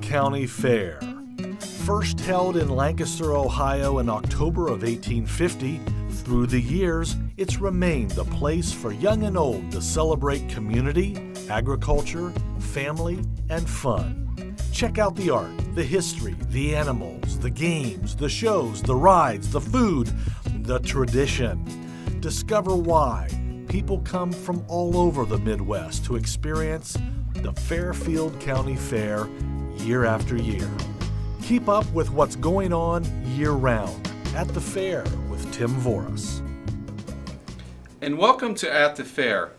County Fair. First held in Lancaster, Ohio in October of 1850, through the years, it's remained a place for young and old to celebrate community, agriculture, family, and fun. Check out the art, the history, the animals, the games, the shows, the rides, the food, the tradition. Discover why people come from all over the Midwest to experience the Fairfield County Fair year after year. Keep up with what's going on year-round at the fair with Tim Voris. And welcome to At the Fair,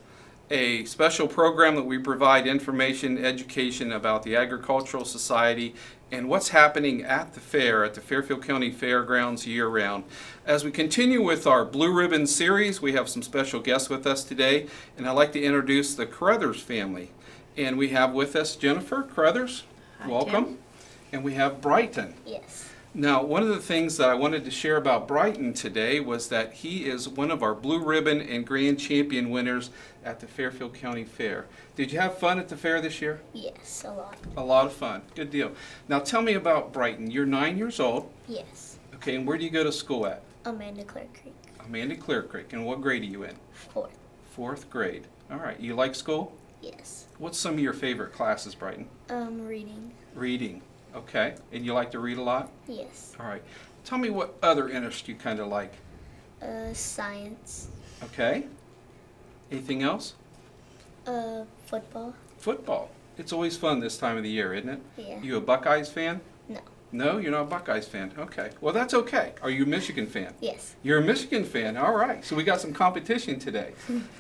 a special program that we provide information, education about the Agricultural Society and what's happening at the fair at the Fairfield County Fairgrounds year-round. As we continue with our Blue Ribbon series, we have some special guests with us today, and I'd like to introduce the Carruthers family. And we have with us Jennifer Carruthers. Hi, welcome. Tim. And we have Bryton. Yes. Now, one of the things that I wanted to share about Bryton today was that he is one of our Blue Ribbon and Grand Champion winners at the Fairfield County Fair. Did you have fun at the fair this year? Yes, a lot. A lot of fun. Good deal. Now, tell me about Bryton. You're 9 years old. Yes. Okay, and where do you go to school at? Amanda Clear Creek. Amanda Clear Creek. And what grade are you in? Fourth. Fourth grade. All right. You like school? Yes. What's some of your favorite classes, Bryton? Reading. Reading. Okay. And you like to read a lot? Yes. All right. Tell me what other interests you kind of like. Science. Okay. Anything else? Football. Football. It's always fun this time of the year, isn't it? Yeah. You a Buckeyes fan? No. No, you're not a Buckeyes fan. Okay. Well, that's okay. Are you a Michigan fan? Yes. You're a Michigan fan. All right. So we got some competition today.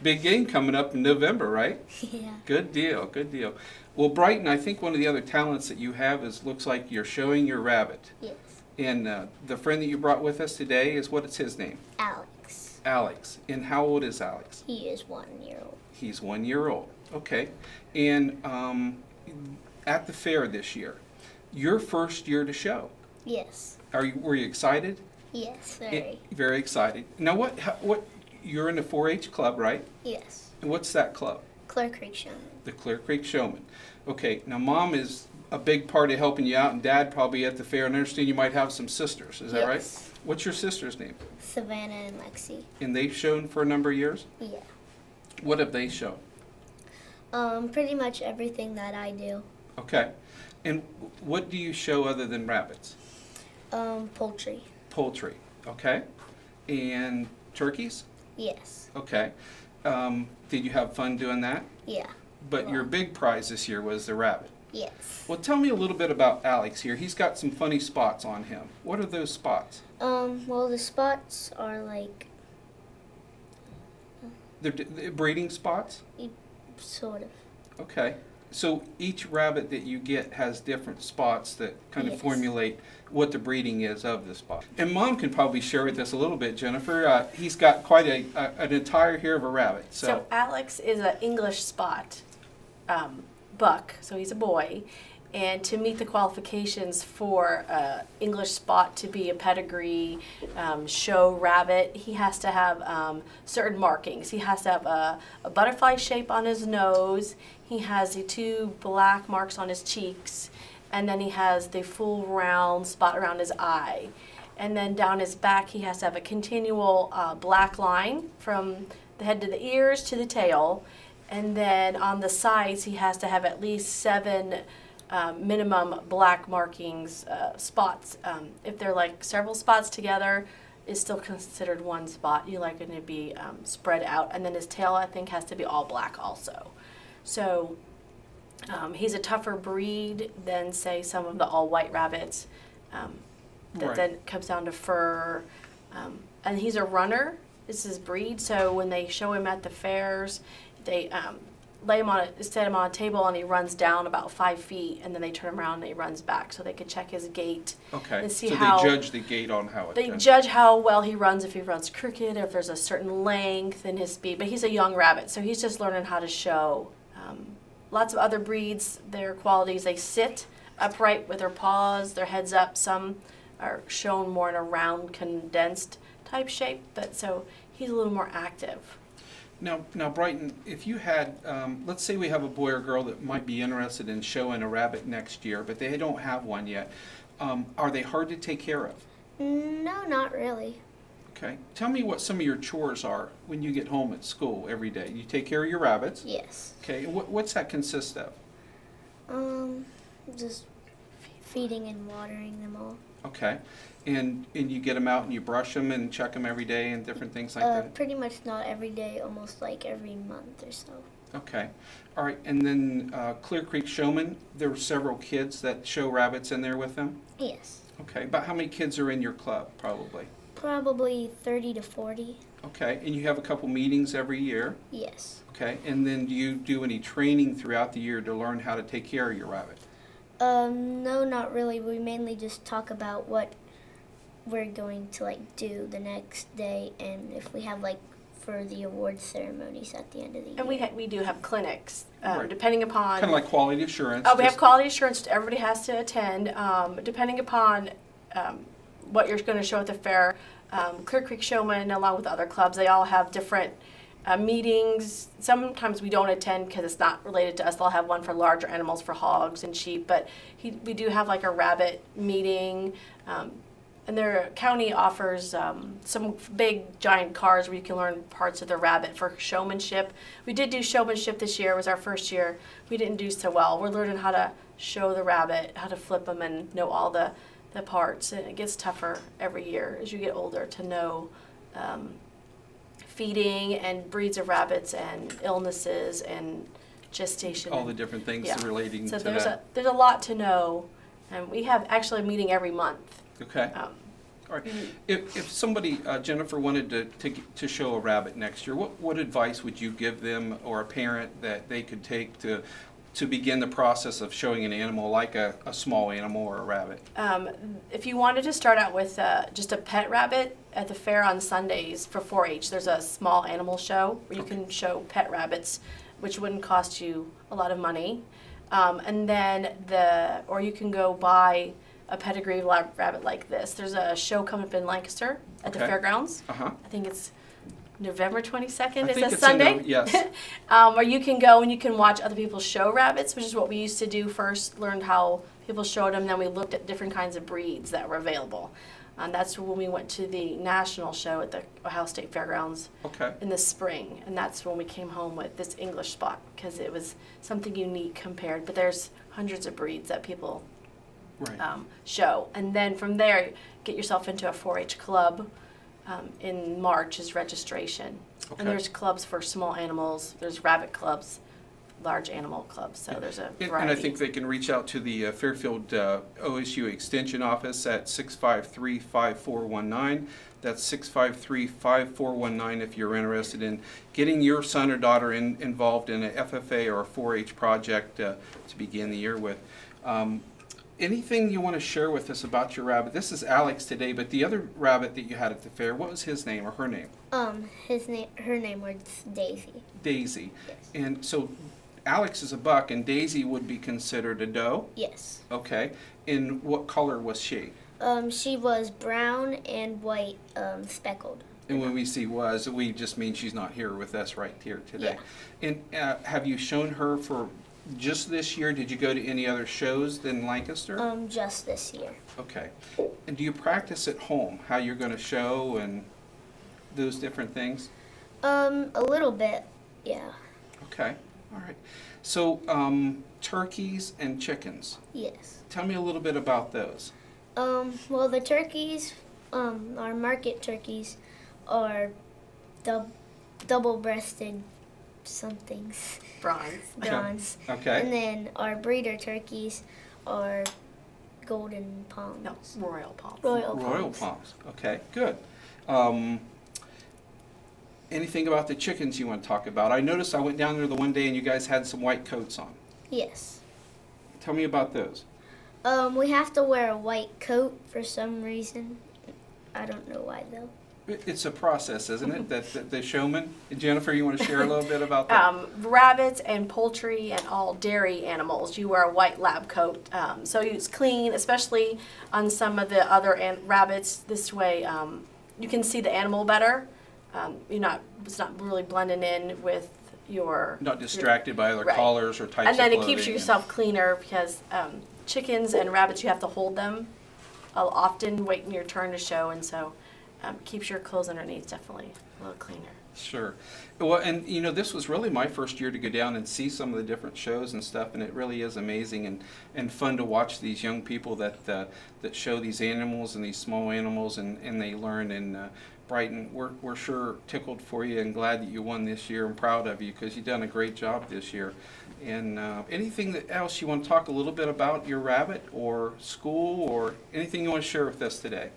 Big game coming up in November, right? Yeah. Good deal. Good deal. Well, Bryton, I think one of the other talents that you have is looks like you're showing your rabbit. Yes. And the friend that you brought with us today is what's his name? Alex. Alex. And how old is Alex? He is 1 year old. He's 1 year old. Okay. And at the fair this year, your first year to show. Yes. Were you excited? Yes, very. Very excited. Now, what? You're in the 4-H club, right? Yes. And what's that club? Clear Creek Showman. The Clear Creek Showman. Okay. Now, Mom is a big part of helping you out, and Dad probably at the fair. And I understand you might have some sisters. Is that right? Yes. What's your sister's name? Savannah and Lexi. And they've shown for a number of years? Yeah. What have they shown? Pretty much everything that I do. Okay. And what do you show other than rabbits? Poultry. Poultry. Okay. And turkeys? Yes. Okay. Did you have fun doing that? Yeah. But your big prize this year was the rabbit. Yes. Well, tell me a little bit about Alex here. He's got some funny spots on him. What are those spots? Well, the spots are like... They're breeding spots? Sort of. Okay. So each rabbit that you get has different spots that kind of Yes. formulate what the breeding is of the spot. And Mom can probably share with us a little bit, Jennifer. He's got quite an entire hair of a rabbit. So Alex is an English spot buck, so he's a boy. And to meet the qualifications for English spot to be a pedigree show rabbit, he has to have certain markings. He has to have a butterfly shape on his nose. He has the 2 black marks on his cheeks. And then he has the full round spot around his eye. And then down his back, he has to have a continual black line from the head to the ears to the tail. And then on the sides, he has to have at least 7 minimum black markings spots. If they're like several spots together, it's still considered one spot. You like it to be spread out. And then his tail, I think, has to be all black also. So he's a tougher breed than, say, some of the all-white rabbits. That Right. then comes down to fur. And he's a runner. This is his breed. So when they show him at the fairs, they set him on a table and he runs down about 5 feet, and then they turn him around and he runs back, so they could check his gait. Okay. And see so how they judge the gait on how it they goes. judge how well he runs, if he runs crooked, or if there's a certain length in his speed. But he's a young rabbit, so he's just learning how to show. Lots of other breeds, their qualities, they sit upright with their paws, their heads up. Some are shown more in a round, condensed type shape, but so he's a little more active. Now, Bryton, if you had, let's say we have a boy or girl that might be interested in showing a rabbit next year, but they don't have one yet. Are they hard to take care of? No, not really. Okay. Tell me what some of your chores are when you get home at school every day. You take care of your rabbits. Yes. Okay. And what's that consist of? Just feeding and watering them all. Okay. And you get them out and you brush them and check them every day and different things like that? Pretty much not every day, almost like every month or so. Okay. All right. And then Clear Creek Showman, there were several kids that show rabbits in there with them? Yes. Okay. About how many kids are in your club, probably? Probably 30 to 40. Okay. And you have a couple meetings every year? Yes. Okay. And then do you do any training throughout the year to learn how to take care of your rabbit? No, not really. We mainly just talk about what we're going to do the next day, and if we have for the award ceremonies at the end of the year. And we do have clinics, Right. depending upon. Kind of like quality assurance. We have quality assurance everybody has to attend. Depending upon what you're going to show at the fair, Clear Creek Showman, along with other clubs, they all have different meetings. Sometimes we don't attend because it's not related to us. They'll have one for larger animals, for hogs and sheep, but we do have a rabbit meeting. And their county offers some big giant cars where you can learn parts of the rabbit for showmanship. We did do showmanship this year. It was our first year. We didn't do so well. We're learning how to show the rabbit, how to flip them, and know all the parts. And it gets tougher every year as you get older to know feeding and breeds of rabbits and illnesses and gestation. All the different things relating so to there's that. there's a lot to know. And we have actually a meeting every month. Okay. All right. If somebody, Jennifer, wanted to show a rabbit next year, what advice would you give them or a parent that they could take to begin the process of showing an animal like a small animal or a rabbit? If you wanted to start out with just a pet rabbit at the fair on Sundays for 4-H, there's a small animal show where you can show pet rabbits, which wouldn't cost you a lot of money. And then or you can go buy a pedigree rabbit like this. There's a show coming up in Lancaster at the fairgrounds. Uh-huh. I think it's November 22nd. I think it's a it's Sunday. yes. Or you can go and you can watch other people show rabbits, which is what we used to do first. Learned how people showed them, then we looked at different kinds of breeds that were available. And that's when we went to the national show at the Ohio State Fairgrounds in the spring. And that's when we came home with this English spot because it was something unique compared. But there's hundreds of breeds that people show. And then from there, get yourself into a 4-H club. In March is registration. And there's clubs for small animals. There's rabbit clubs, large animal clubs. So there's a variety. And I think they can reach out to the Fairfield OSU Extension Office at 653-5419. That's 653-5419 if you're interested in getting your son or daughter involved in a FFA or a 4-H project to begin the year with. Anything you want to share with us about your rabbit? This is Alex today, but the other rabbit that you had at the fair, what was his name or her name? Her name was Daisy. Daisy. Yes. And so Alex is a buck and Daisy would be considered a doe? Yes. Okay. And what color was she? She was brown and white, speckled. And when we see was, we just mean she's not here with us right here today. Yeah. And have you shown her for just this year? Did you go to any other shows than Lancaster? Just this year. Okay. And do you practice at home how you're going to show and those different things? A little bit, yeah. Okay. All right. So turkeys and chickens. Yes. Tell me a little bit about those. Well, the turkeys, our market turkeys, are double-breasted somethings. Bronze. Okay. And then our breeder turkeys are golden palms. No, royal palms. Royal palms. Okay, good. Anything about the chickens you want to talk about? I noticed I went down there the one day and you guys had some white coats on. Yes. Tell me about those. We have to wear a white coat for some reason. I don't know why though. It's a process, isn't it? That the showman. Jennifer, you want to share a little bit about that? Rabbits and poultry and all dairy animals, you wear a white lab coat. So it's clean, especially on some of the other rabbits. This way you can see the animal better. it's not really blending in with your. Not distracted by other Right. collars or types And then of it keeps clothing. yourself cleaner because chickens and rabbits, you have to hold them often, waiting your turn to show, and so keeps your clothes underneath definitely a little cleaner. Sure. Well, and this was really my first year to go down and see some of the different shows and stuff, and it really is amazing and fun to watch these young people that show these animals and these small animals, and they learn. And Bryton, we're sure tickled for you and glad that you won this year and proud of you because you've done a great job this year. And anything else you want to talk a little bit about your rabbit or school or anything you want to share with us today?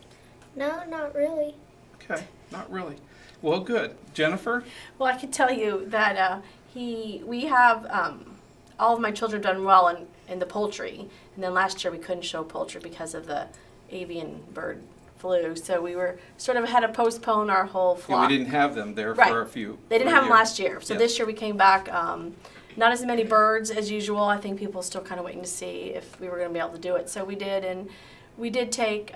No, not really. Okay, not really. Well, good. Jennifer? Well, I can tell you that we have all of my children done well in the poultry, and then last year we couldn't show poultry because of the avian bird flu, so we were sort of had to postpone our whole flock. Yeah, we didn't have them there Right. for a few. They didn't for a have them year. last year, so Yeah. this year we came back. Not as many birds as usual. I think people are still kind of waiting to see if we were going to be able to do it. So we did, and we did take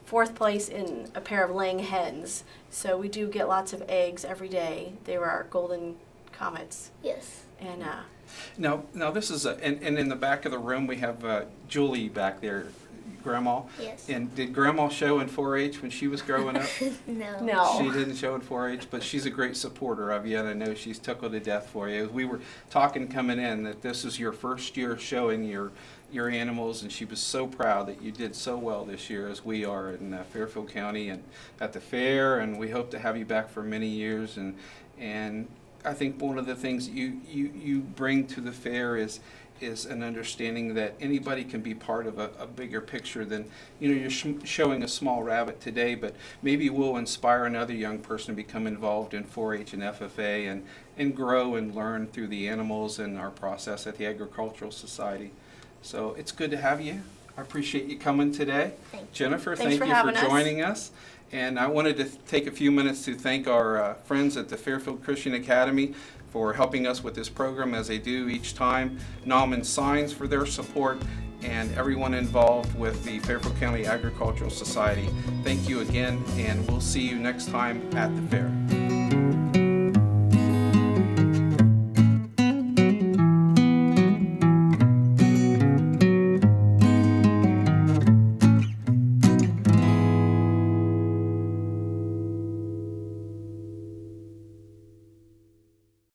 fourth place in a pair of laying hens. So we do get lots of eggs every day. They were our golden comets. Yes. And Now this is and in the back of the room we have Julie back there, Grandma. Yes. And did Grandma show in 4-H when she was growing up? No. no. She didn't show in 4-H, but she's a great supporter of you, and I know she's tickled to death for you. We were talking coming in that this is your first year showing your animals, and she was so proud that you did so well this year, as we are in Fairfield County and at the fair, and we hope to have you back for many years. And I think one of the things you bring to the fair is an understanding that anybody can be part of a bigger picture than, you're showing a small rabbit today, but maybe we'll inspire another young person to become involved in 4-H and FFA and grow and learn through the animals and our process at the Agricultural Society. So it's good to have you. I appreciate you coming today. Thank you. Jennifer, Thanks thank for you for having us. joining us. And I wanted to take a few minutes to thank our friends at the Fairfield Christian Academy for helping us with this program as they do each time. Nom and Signs for their support, and everyone involved with the Fairfield County Agricultural Society. Thank you again, and we'll see you next time at the fair.